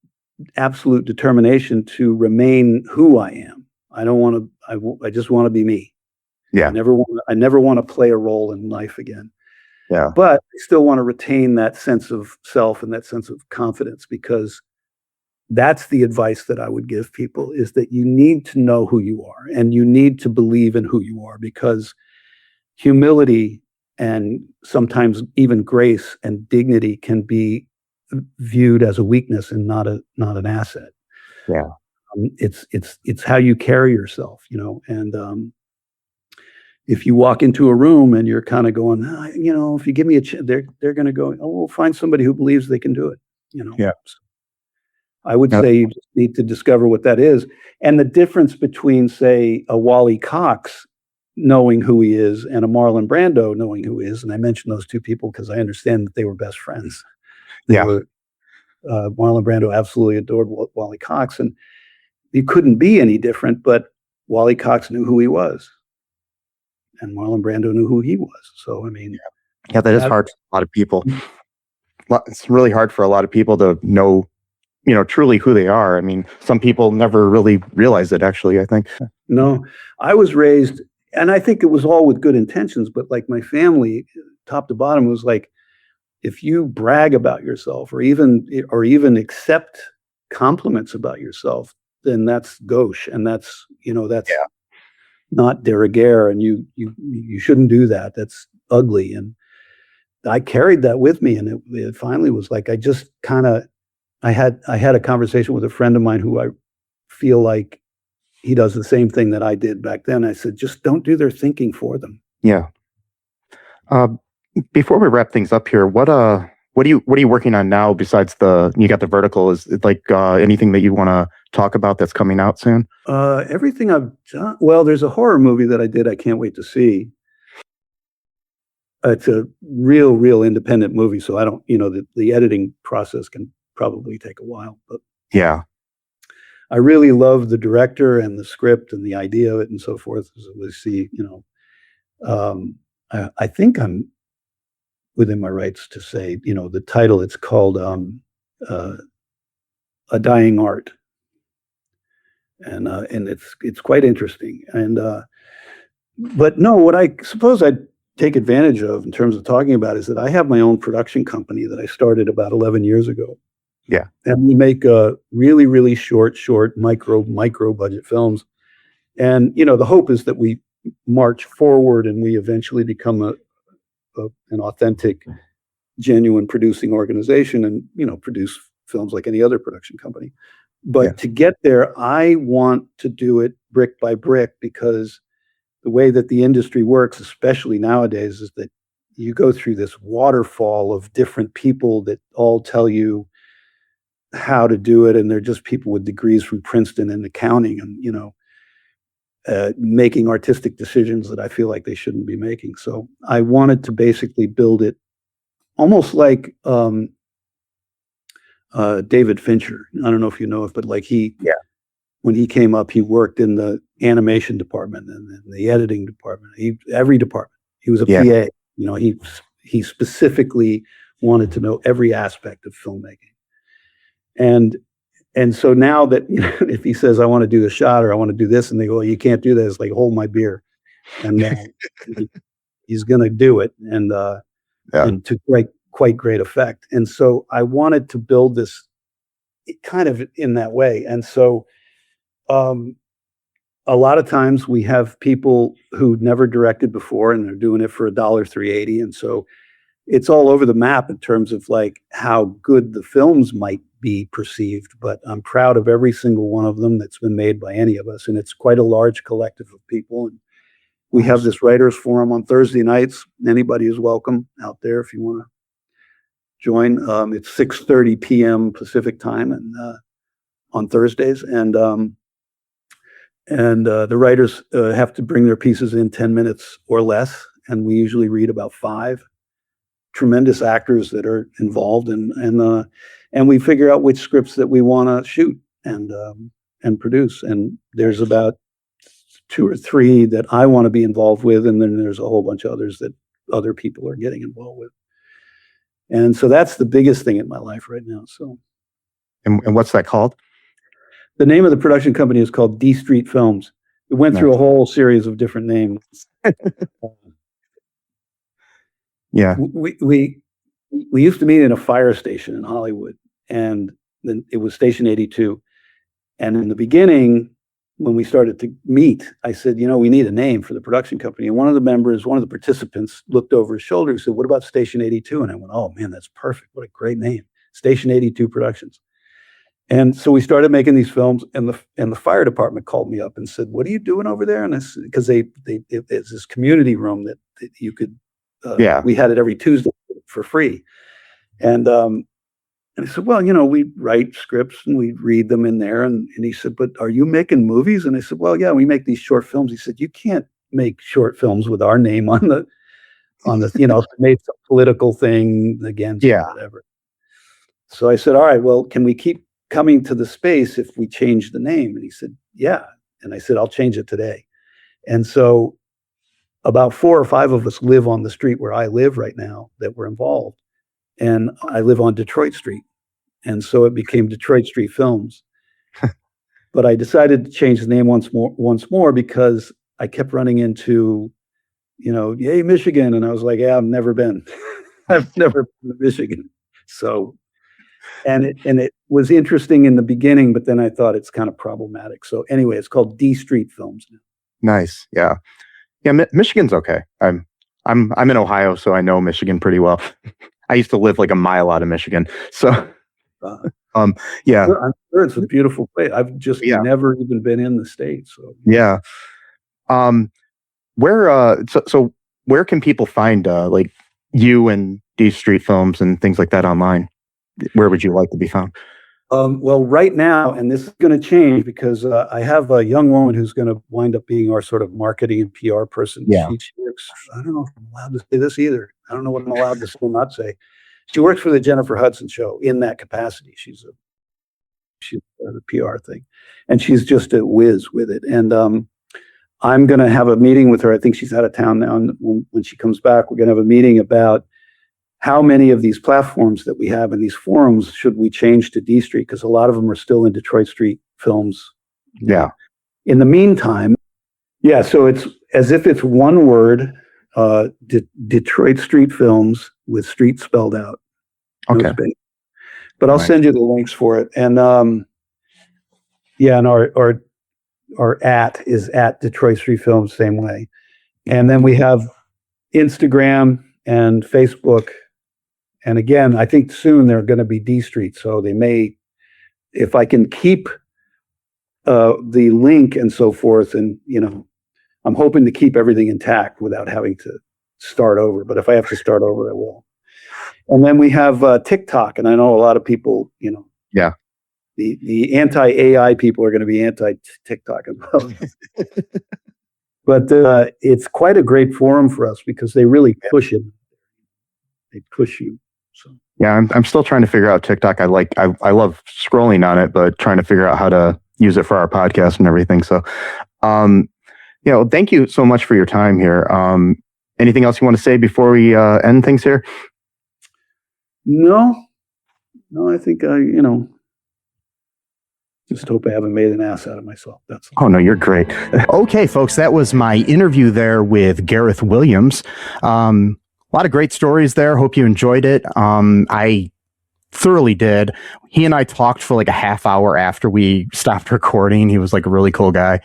absolute determination to remain who I am. I don't want to. I just want to be me. Yeah. I never want to play a role in life again. Yeah. But I still want to retain that sense of self and that sense of confidence, because that's the advice that I would give people, is that you need to know who you are and you need to believe in who you are, because humility and sometimes even grace and dignity can be viewed as a weakness and not an asset. Yeah. It's how you carry yourself, and if you walk into a room and you're kind of going, if you give me a chance, they're going to go, oh, we'll find somebody who believes they can do it. Yeah. So I would say you just need to discover what that is. And the difference between, say, a Wally Cox knowing who he is and a Marlon Brando knowing who he is. And I mentioned those two people because I understand that they were best friends. Marlon Brando absolutely adored Wally Cox, and he couldn't be any different, but Wally Cox knew who he was. And Marlon Brando knew who he was. So, I mean. Yeah, that is hard for a lot of people. It's really hard for a lot of people to know, truly who they are. I mean, some people never really realize it, actually, I think. No, I was raised, and I think it was all with good intentions, but like my family, top to bottom, was like, if you brag about yourself or even accept compliments about yourself, then that's gauche, and that's not de rigueur, and you shouldn't do that. That's ugly. And I carried that with me, and it finally was like, I just kind of, I had a conversation with a friend of mine who I feel like he does the same thing that I did back then. I said, just don't do their thinking for them. Yeah. Before we wrap things up here, what are you working on now besides you got the Vertical? Is it like anything that you want to talk about that's coming out soon? Everything I've done. Well, there's a horror movie that I did. I can't wait to see. It's a real independent movie, so I don't. The editing process can probably take a while, but yeah, I really love the director and the script and the idea of it and so forth. So we'll see. I think I'm within my rights to say, the title. It's called A Dying Art. And it's quite interesting. And but no, what I suppose I'd take advantage of in terms of talking about is that I have my own production company that I started about 11 years ago. Yeah. And we make really short micro budget films. And the hope is that we march forward and we eventually become an authentic, genuine producing organization and, produce films like any other production company. But to get there, I want to do it brick by brick, because the way that the industry works, especially nowadays, is that you go through this waterfall of different people that all tell you how to do it. And they're just people with degrees from Princeton in accounting and, making artistic decisions that I feel like they shouldn't be making. So I wanted to basically build it almost like David Fincher. I don't know if you know it, but like when he came up, he worked in the animation department and the editing department, every department. He was a PA. He specifically wanted to know every aspect of filmmaking. And so now that, if he says, I want to do a shot or I want to do this, and they go, well, you can't do that. It's like, hold my beer. And he's going to do it. And to quite great effect. And so I wanted to build this kind of in that way. And so a lot of times we have people who never directed before and they're doing it for $1.380. And so it's all over the map in terms of like how good the films might be perceived, but I'm proud of every single one of them that's been made by any of us. And it's quite a large collective of people. And we have this writers forum on Thursday nights. Anybody is welcome out there if you want to join. It's 6:30 p.m. Pacific time and on Thursdays. And the writers have to bring their pieces in 10 minutes or less. And we usually read about 5. Tremendous actors that are involved, and we figure out which scripts that we want to shoot and produce. And there's about 2 or 3 that I want to be involved with, and then there's a whole bunch of others that other people are getting involved with. And so that's the biggest thing in my life right now. So, and what's that called? The name of the production company is called D Street Films. It went through a whole series of different names. Yeah. We used to meet in a fire station in Hollywood, and then it was Station 82. And in the beginning, when we started to meet, I said, we need a name for the production company. And one of the participants looked over his shoulder and said, what about Station 82? And I went, oh man, that's perfect. What a great name. Station 82 Productions. And so we started making these films, and the fire department called me up and said, what are you doing over there? And I said, because it's this community room that you could, we had it every Tuesday for free. And I said, well, we write scripts and we read them in there. And he said, but are you making movies? And I said, well, yeah, we make these short films. He said, you can't make short films with our name on the made some political thing against whatever. So I said, all right, well, can we keep coming to the space if we change the name? And he said, yeah. And I said, I'll change it today. And so about 4 or 5 of us live on the street where I live right now that were involved. And I live on Detroit Street. And so it became Detroit Street Films. But I decided to change the name once more because I kept running into, yay, Michigan. And I was like, yeah, I've never been. I've never been to Michigan. So, and it was interesting in the beginning, but then I thought it's kind of problematic. So anyway, it's called D Street Films now. Nice. Yeah. Yeah. Michigan's okay. I'm in Ohio, so I know Michigan pretty well. I used to live like a mile out of Michigan. So, yeah. I'm sure it's a beautiful place. I've just never even been in the state. So, yeah. Where can people find like you and D Street Films and things like that online? Where would you like to be found? Well, right now, and this is going to change because I have a young woman who's going to wind up being our sort of marketing and PR person. Yeah. She works, I don't know if I'm allowed to say this either. I don't know what I'm allowed to still not say. She works for the Jennifer Hudson Show in that capacity. She's the PR thing, and she's just a whiz with it. And I'm going to have a meeting with her. I think she's out of town now. And when she comes back, we're going to have a meeting about how many of these platforms that we have and these forums should we change to D Street? Because a lot of them are still in Detroit Street Films. Yeah. In the meantime, so it's as if it's one word, Detroit Street Films with street spelled out. Okay. But I'll send you the links for it. And and our or is at Detroit Street Films, same way. And then we have Instagram and Facebook. And again, I think soon they're going to be D Street. So they may, if I can keep the link and so forth, and, I'm hoping to keep everything intact without having to start over. But if I have to start over, I will. And then we have TikTok. And I know a lot of people, Yeah. The anti-AI people are going to be anti-TikTok as well. But it's quite a great forum for us because they really push it. They push you. So Yeah, I'm still trying to figure out TikTok. I love scrolling on it, but trying to figure out how to use it for our podcast and everything. So, thank you so much for your time here. Anything else you want to say before we end things here? No, I think just hope I haven't made an ass out of myself. That's all. Oh, no, you're great. Okay, folks, that was my interview there with Gareth Williams. A lot of great stories there. Hope you enjoyed it. I thoroughly did. He and I talked for like a half hour after we stopped recording. He was like a really cool guy.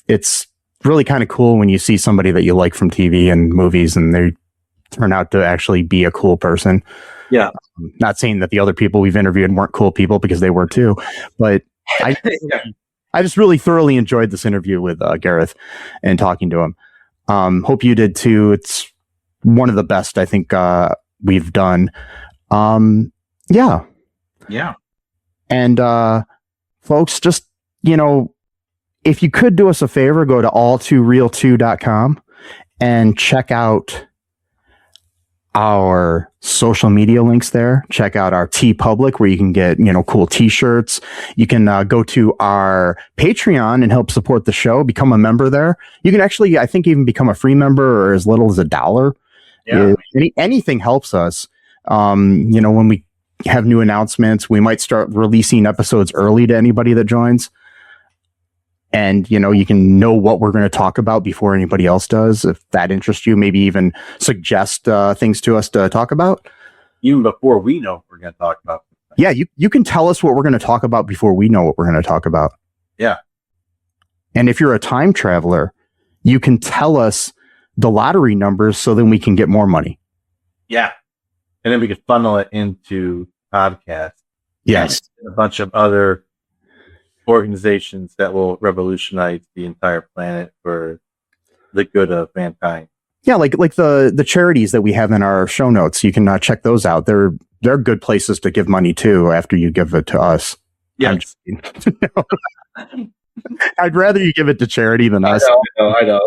It's really kind of cool when you see somebody that you like from TV and movies and they turn out to actually be a cool person. Yeah. Not saying that the other people we've interviewed weren't cool people, because they were too, but I just really thoroughly enjoyed this interview with Gareth and talking to him. Hope you did too. It's one of the best I think we've done. Yeah. And folks, just, if you could do us a favor, go to all2reeltoo.com and check out our social media links there. Check out our TeePublic, where you can get, cool t-shirts. You can go to our Patreon and help support the show, become a member there. You can actually, I think, even become a free member or as little as $1. Yeah. Anything helps us. When we have new announcements, we might start releasing episodes early to anybody that joins. And, you can know what we're going to talk about before anybody else does. If that interests you, maybe even suggest things to us to talk about. Even before we know what we're going to talk about. Yeah, you can tell us what we're going to talk about before we know what we're going to talk about. Yeah. And if you're a time traveler, you can tell us the lottery numbers so then we can get more money. Yeah. And then we could funnel it into podcasts. Yes. And a bunch of other organizations that will revolutionize the entire planet for the good of mankind. Yeah, like the charities that we have in our show notes. You can check those out. They're good places to give money to after you give it to us. Yeah. I'd rather you give it to charity than us. I know.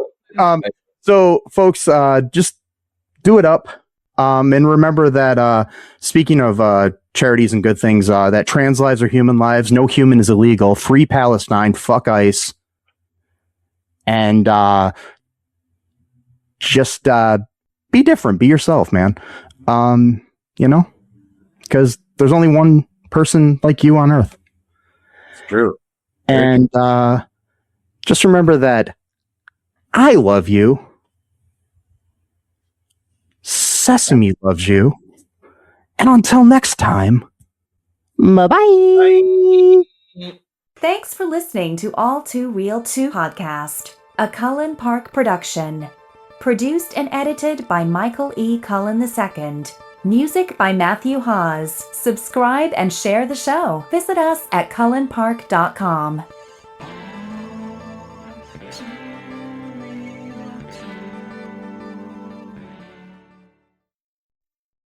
So, folks, just do it up. And remember that, speaking of charities and good things, that trans lives are human lives. No human is illegal. Free Palestine. Fuck ICE. And just be different. Be yourself, man. Because there's only one person like you on Earth. It's true. And just remember that I love you. Sesame loves you. And until next time, bye-bye. Thanks for listening to All2Real2 podcast, a Cullen Park production. Produced and edited by Michael E. Cullen II. Music by Matthew Hawes. Subscribe and share the show. Visit us at cullenpark.com.